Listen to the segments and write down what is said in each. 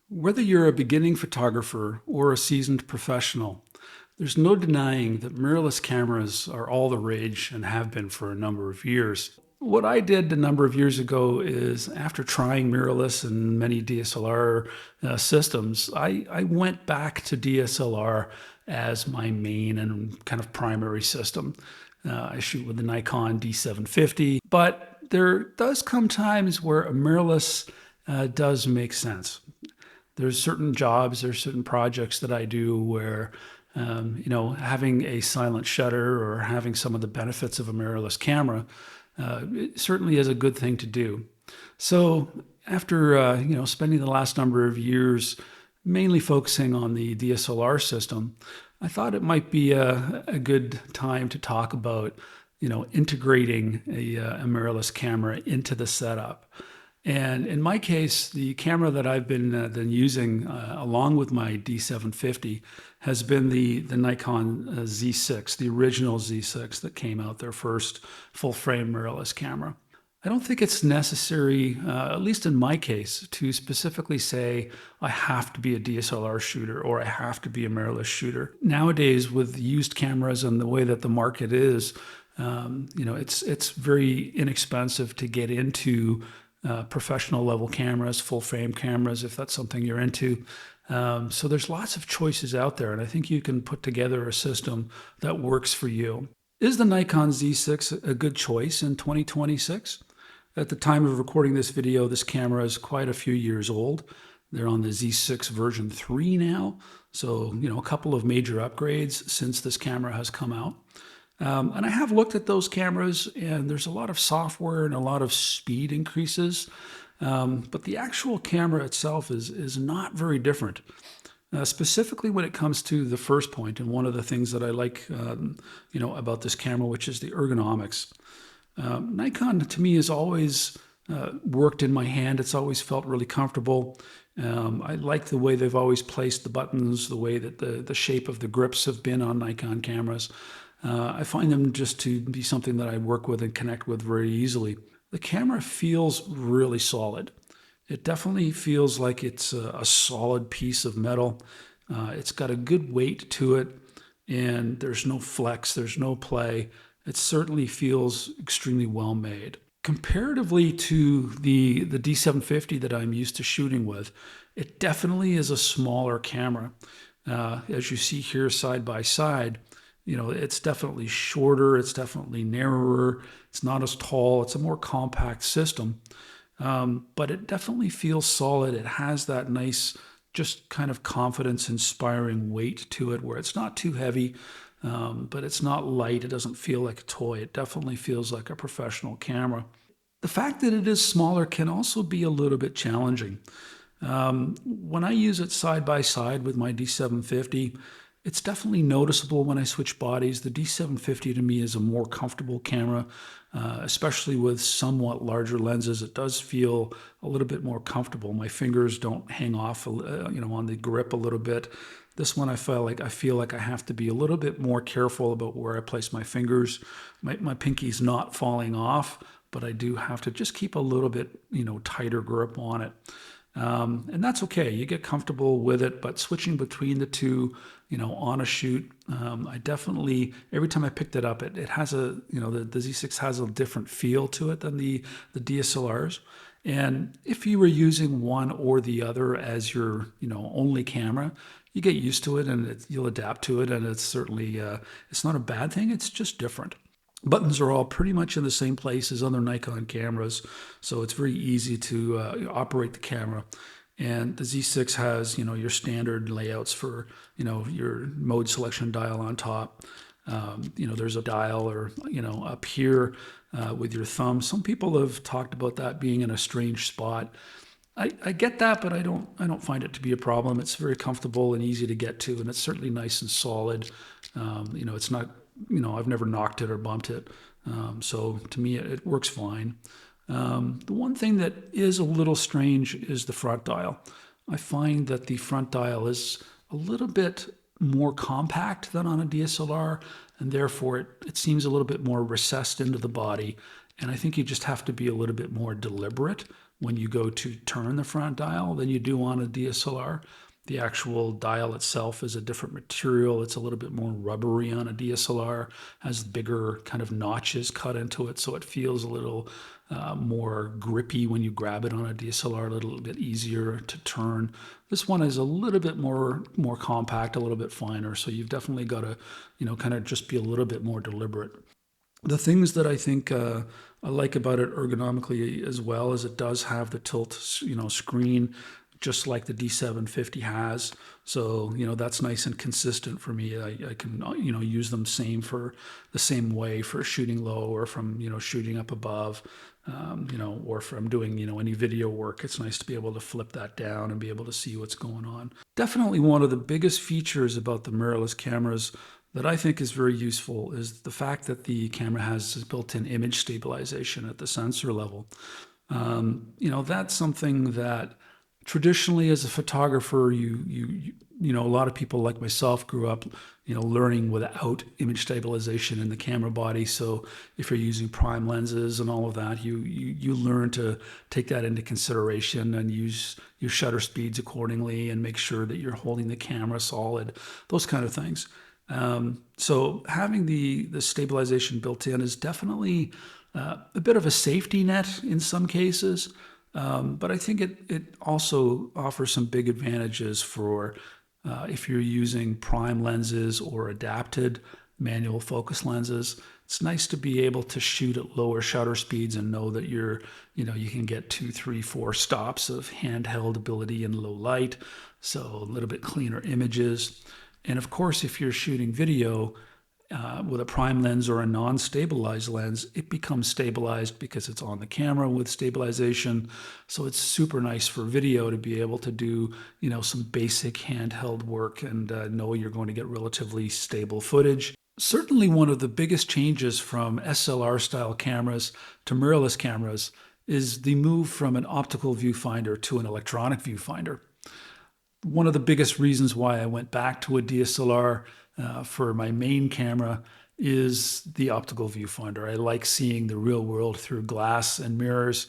Whether you're a beginning photographer or a seasoned professional, there's no denying that mirrorless cameras are all the rage and have been for a number of years. What I did a number of years ago is, after trying mirrorless and many DSLR systems, I went back to DSLR as my main and kind of primary system. I shoot with the Nikon D750, but there does come times where a mirrorless does make sense. There's certain jobs, there's certain projects that I do where, having a silent shutter or having some of the benefits of a mirrorless camera, it certainly is a good thing to do. So after, spending the last number of years mainly focusing on the DSLR system, I thought it might be a good time to talk about, integrating a mirrorless camera into the setup. And in my case, the camera that I've been using along with my D750 has been the Nikon Z6, the original Z6 that came out, their first full-frame mirrorless camera. I don't think it's necessary, at least in my case, to specifically say I have to be a DSLR shooter or I have to be a mirrorless shooter. Nowadays, with used cameras and the way that the market is, it's very inexpensive to get into professional level cameras, full frame cameras, if that's something you're into. So there's lots of choices out there, and I think you can put together a system that works for you. Is the Nikon Z6 a good choice in 2026? At the time of recording this video, this camera is quite a few years old. They're on the Z6 version 3 now, so a couple of major upgrades since this camera has come out. And I have looked at those cameras, and there's a lot of software and a lot of speed increases, but the actual camera itself is not very different. Specifically when it comes to the first point, and one of the things that I like, about this camera, which is the ergonomics. Nikon, to me, has always worked in my hand. It's always felt really comfortable. I like the way they've always placed the buttons, the way that the shape of the grips have been on Nikon cameras. I find them just to be something that I work with and connect with very easily. The camera feels really solid. It definitely feels like it's a solid piece of metal. It's got a good weight to it, and there's no flex, there's no play. It certainly feels extremely well made. Comparatively to the D750 that I'm used to shooting with, it definitely is a smaller camera. As you see here side by side, it's definitely shorter, it's definitely narrower, it's not as tall, it's a more compact system. But it definitely feels solid. It has that nice, just kind of confidence-inspiring weight to it, where it's not too heavy, but it's not light. It doesn't feel like a toy. It definitely feels like a professional camera. The fact that it is smaller can also be a little bit challenging. When I use it side by side with my D750, it's definitely noticeable when I switch bodies. The D750 to me is a more comfortable camera, especially with somewhat larger lenses. It does feel a little bit more comfortable. My fingers don't hang off, on the grip a little bit. This one I feel like I have to be a little bit more careful about where I place my fingers. My pinky's not falling off, but I do have to just keep a little bit, tighter grip on it. And that's okay. You get comfortable with it, but switching between the two, on a shoot, I definitely, every time I picked it up, it has the Z6 has a different feel to it than the DSLRs. And if you were using one or the other as your, only camera, you get used to it and you'll adapt to it. And it's certainly, it's not a bad thing. It's just different. Buttons are all pretty much in the same place as other Nikon cameras, so it's very easy to operate the camera. And the Z6 has, your standard layouts for, your mode selection dial on top. There's a dial or, up here with your thumb. Some people have talked about that being in a strange spot. I get that, but I don't find it to be a problem. It's very comfortable and easy to get to, and it's certainly nice and solid. It's not, I've never knocked it or bumped it. So to me, it works fine. The one thing that is a little strange is the front dial. I find that the front dial is a little bit more compact than on a DSLR, and therefore it seems a little bit more recessed into the body. And I think you just have to be a little bit more deliberate when you go to turn the front dial than you do on a DSLR. The actual dial itself is a different material. It's a little bit more rubbery on a DSLR, has bigger kind of notches cut into it, so it feels a little more grippy when you grab it on a DSLR, a little bit easier to turn. This one is a little bit more compact, a little bit finer, so you've definitely got to, kind of just be a little bit more deliberate. The things that I think I like about it ergonomically as well is it does have the tilt, screen, just like the D750 has. So, that's nice and consistent for me. I can, use them the same way for shooting low or from, shooting up above, or from doing, any video work. It's nice to be able to flip that down and be able to see what's going on. Definitely one of the biggest features about the mirrorless cameras that I think is very useful is the fact that the camera has built-in image stabilization at the sensor level. That's something that traditionally as a photographer, a lot of people like myself grew up, learning without image stabilization in the camera body. So if you're using prime lenses and all of that, you learn to take that into consideration and use your shutter speeds accordingly and make sure that you're holding the camera solid, those kind of things. So having the stabilization built in is definitely a bit of a safety net in some cases, but I think it also offers some big advantages for if you're using prime lenses or adapted manual focus lenses. It's nice to be able to shoot at lower shutter speeds and know that you can get 2, 3, 4 stops of handheld ability in low light, so a little bit cleaner images. And of course, if you're shooting video with a prime lens or a non-stabilized lens, it becomes stabilized because it's on the camera with stabilization. So it's super nice for video to be able to do, some basic handheld work and know you're going to get relatively stable footage. Certainly one of the biggest changes from SLR style cameras to mirrorless cameras is the move from an optical viewfinder to an electronic viewfinder. One of the biggest reasons why I went back to a DSLR for my main camera is the optical viewfinder. I like seeing the real world through glass and mirrors.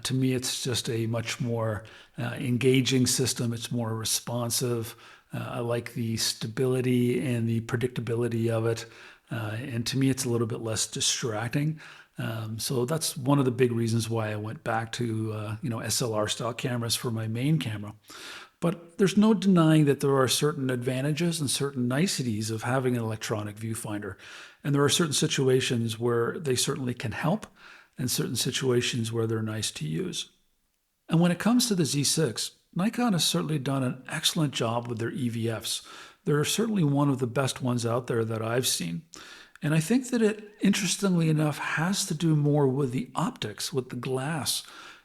To me, it's just a much more engaging system. It's more responsive. I like the stability and the predictability of it. And to me, it's a little bit less distracting. So that's one of the big reasons why I went back to SLR style cameras for my main camera. But there's no denying that there are certain advantages and certain niceties of having an electronic viewfinder. And there are certain situations where they certainly can help and certain situations where they're nice to use. And when it comes to the Z6, Nikon has certainly done an excellent job with their EVFs. They're certainly one of the best ones out there that I've seen. And I think that it, interestingly enough, has to do more with the optics, with the glass,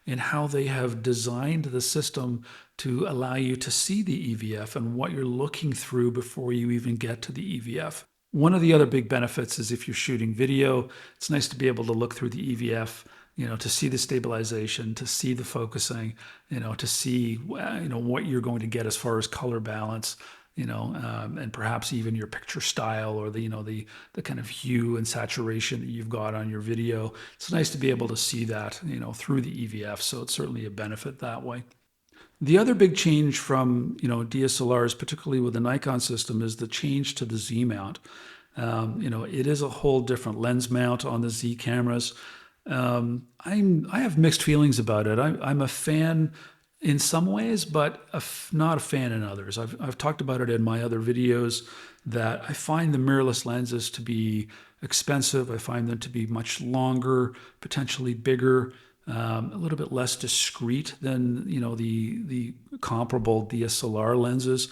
and how they have designed the system to allow you to see the EVF and what you're looking through before you even get to the EVF. One of the other big benefits is if you're shooting video, it's nice to be able to look through the EVF, to see the stabilization, to see the focusing, to see, what you're going to get as far as color balance, and perhaps even your picture style or the kind of hue and saturation that you've got on your video. It's nice to be able to see that, through the EVF. So it's certainly a benefit that way. The other big change from, DSLRs, particularly with the Nikon system, is the change to the Z mount. It is a whole different lens mount on the Z cameras. I have mixed feelings about it. I'm a fan in some ways, but not a fan in others. I've talked about it in my other videos that I find the mirrorless lenses to be expensive. I find them to be much longer, potentially bigger, a little bit less discreet than the comparable DSLR lenses.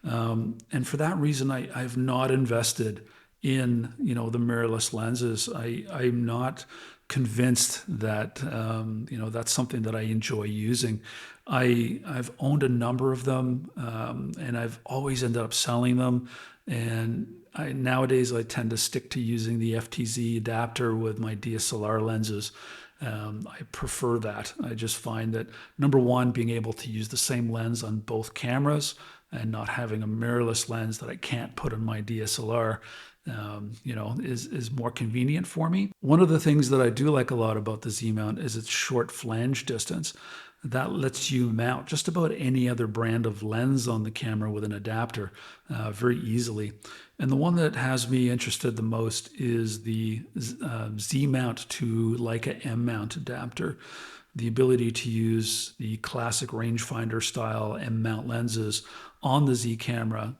And for that reason, I've not invested in the mirrorless lenses. I'm not convinced that that's something that I enjoy using. I've owned a number of them, and I've always ended up selling them. And nowadays I tend to stick to using the FTZ adapter with my DSLR lenses. I prefer that. I just find that, number one, being able to use the same lens on both cameras and not having a mirrorless lens that I can't put on my DSLR is more convenient for me. One of the things that I do like a lot about the Z mount is its short flange distance. That lets you mount just about any other brand of lens on the camera with an adapter very easily. And the one that has me interested the most is the Z mount to Leica M mount adapter. The ability to use the classic rangefinder style M mount lenses on the Z camera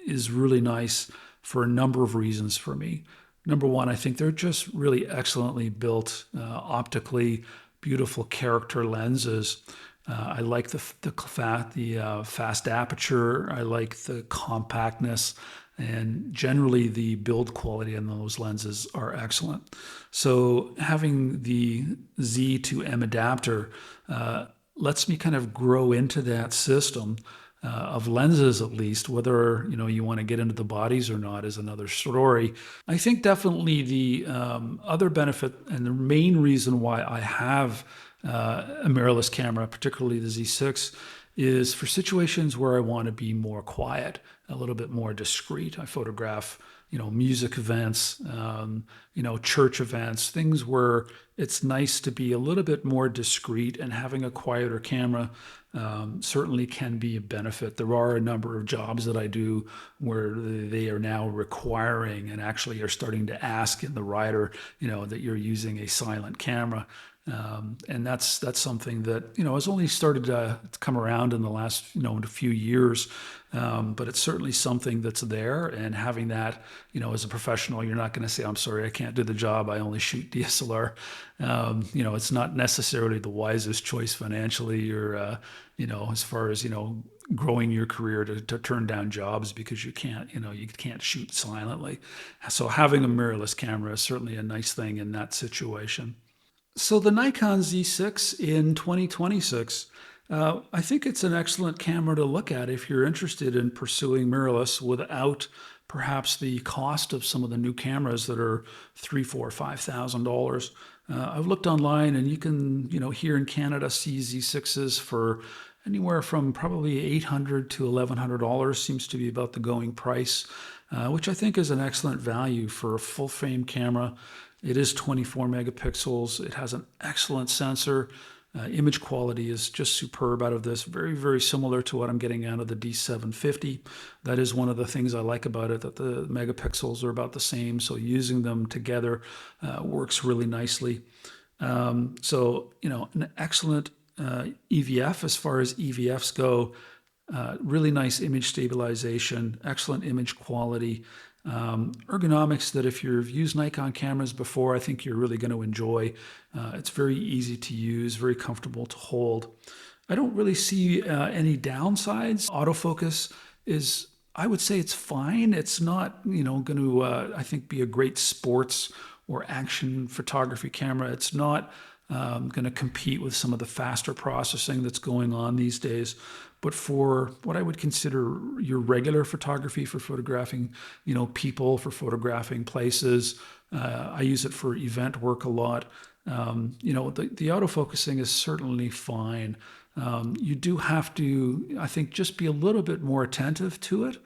is really nice for a number of reasons for me. Number one, I think they're just really excellently built, optically beautiful character lenses. I like the fast aperture. I like the compactness, and generally the build quality in those lenses are excellent. So having the Z to M adapter lets me kind of grow into that system of lenses, at least. Whether you want to get into the bodies or not is another story. I think definitely the other benefit and the main reason why I have a mirrorless camera, particularly the Z6, is for situations where I want to be more quiet, a little bit more discreet. I photograph music events, church events, things where it's nice to be a little bit more discreet, and having a quieter camera certainly can be a benefit. There are a number of jobs that I do where they are now requiring and actually are starting to ask in the rider, that you're using a silent camera. And that's something that has only started to come around in the last few years, but it's certainly something that's there. And having that, as a professional, you're not going to say, "I'm sorry, I can't do the job. I only shoot DSLR." It's not necessarily the wisest choice financially, or as far as growing your career to turn down jobs because you can't shoot silently. So having a mirrorless camera is certainly a nice thing in that situation. So the Nikon Z6 in 2026, I think it's an excellent camera to look at if you're interested in pursuing mirrorless without perhaps the cost of some of the new cameras that are $3,000, $4,000, $5,000. I've looked online, and you can, here in Canada, see Z6s for anywhere from probably $800 to $1,100 seems to be about the going price, which I think is an excellent value for a full frame camera. It is 24 megapixels. It has an excellent sensor. Image quality is just superb out of this. Very, very similar to what I'm getting out of the D750. That is one of the things I like about it, that the megapixels are about the same. So using them together works really nicely. So, an excellent EVF as far as EVFs go. Really nice image stabilization, excellent image quality. Ergonomics that if you've used Nikon cameras before, I think you're really going to enjoy. It's very easy to use, very comfortable to hold. I don't really see any downsides. Autofocus is, I would say it's fine. It's not, going to, I think, be a great sports or action photography camera. It's not going to compete with some of the faster processing that's going on these days. But for what I would consider your regular photography, for photographing, people, for photographing places, I use it for event work a lot. The autofocusing is certainly fine. You do have to, I think, just be a little bit more attentive to it.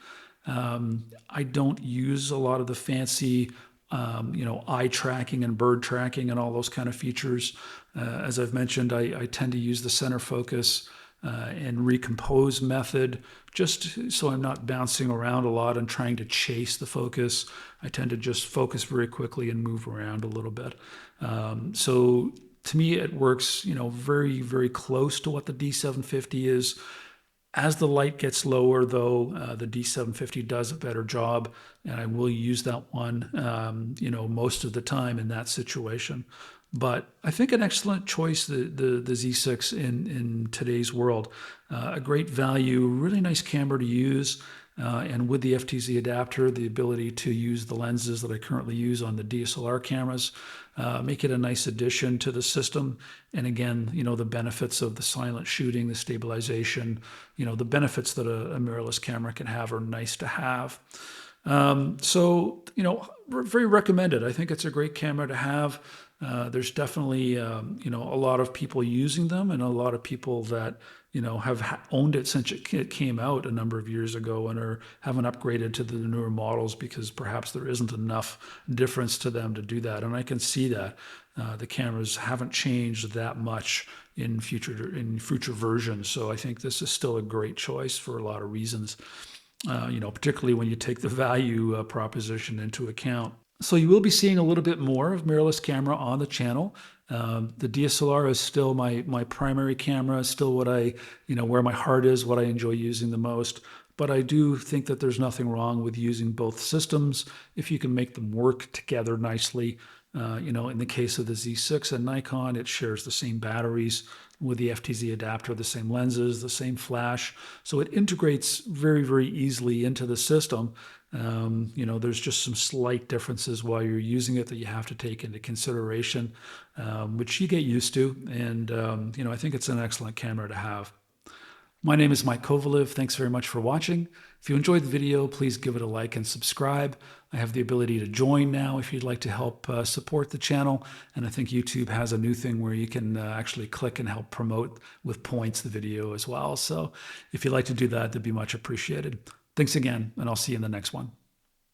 I don't use a lot of the fancy eye tracking and bird tracking and all those kind of features. As I've mentioned, I tend to use the center focus and recompose method, just so I'm not bouncing around a lot and trying to chase the focus. I tend to just focus very quickly and move around a little bit. So to me, it works, very, very close to what the D750 is. As the light gets lower, though, the D750 does a better job, and I will use that one, most of the time in that situation. But I think an excellent choice, the Z6 in today's world. A great value, really nice camera to use, and with the FTZ adapter, the ability to use the lenses that I currently use on the DSLR cameras, make it a nice addition to the system. And again, the benefits of the silent shooting, the stabilization, the benefits that a mirrorless camera can have are nice to have. So, very recommended. I think it's a great camera to have. There's definitely, a lot of people using them, and a lot of people that, have owned it since it came out a number of years ago and haven't upgraded to the newer models because perhaps there isn't enough difference to them to do that. And I can see that the cameras haven't changed that much in future versions. So I think this is still a great choice for a lot of reasons. Particularly when you take the value proposition into account. So you will be seeing a little bit more of mirrorless camera on the channel. The DSLR is still my primary camera, still what where my heart is, what I enjoy using the most. But I do think that there's nothing wrong with using both systems if you can make them work together nicely. In the case of the Z6 and Nikon, it shares the same batteries with the FTZ adapter, the same lenses, the same flash. So it integrates very, very easily into the system. There's just some slight differences while you're using it that you have to take into consideration, which you get used to. And, I think it's an excellent camera to have. My name is Mike Kovaliv. Thanks very much for watching. If you enjoyed the video, please give it a like and subscribe. I have the ability to join now if you'd like to help support the channel. And I think YouTube has a new thing where you can actually click and help promote with points the video as well. So if you'd like to do that, that'd be much appreciated. Thanks again, and I'll see you in the next one.